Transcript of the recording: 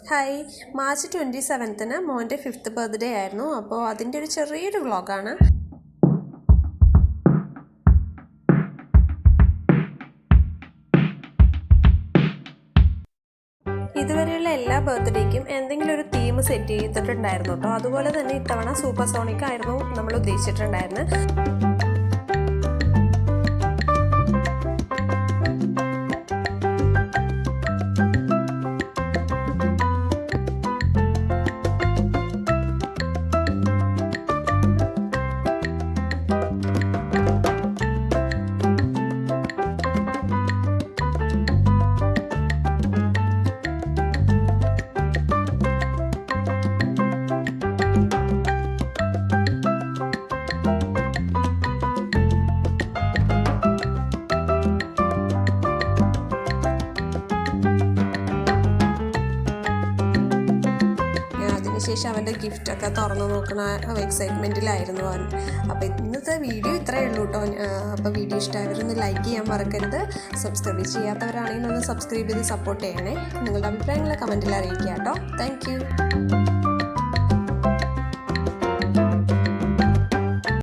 Hi, March 27-ന് മോൻ്റെ 5th birthday ആയിരുന്നു. അപ്പോൾ അതിൻ്റെ ഒരു ചെറിയൊരു വ്ളോഗാണ്. ഇതുവരെയുള്ള എല്ലാ ബർത്ത്ഡേക്കും എന്തെങ്കിലും ഒരു തീം സെറ്റ് ചെയ്തിട്ടുണ്ടായിരുന്നു കേട്ടോ. അതുപോലെ തന്നെ ഇത്തവണ സൂപ്പർ സോണിക് ആയിരുന്നു നമ്മൾ ഉദ്ദേശിച്ചിട്ടുണ്ടായിരുന്നത്. ശേഷം അവൻ്റെ ഗിഫ്റ്റൊക്കെ തുറന്നു നോക്കുന്ന എക്സൈറ്റ്മെൻറ്റിലായിരുന്നു അവൻ. അപ്പോൾ ഇന്നത്തെ വീഡിയോ ഇത്രയേ ഉള്ളൂ കേട്ടോ. അപ്പോൾ വീഡിയോ ഇഷ്ടമായവരൊന്ന് ലൈക്ക് ചെയ്യാൻ മറക്കരുത്. സബ്സ്ക്രൈബ് ചെയ്യാത്തവരാണെങ്കിൽ ഒന്ന് സബ്സ്ക്രൈബ് ചെയ്ത് സപ്പോർട്ട് ചെയ്യണേ. നിങ്ങളുടെ അഭിപ്രായങ്ങൾ കമൻറ്റിൽ അറിയിക്കുക കേട്ടോ. Thank you.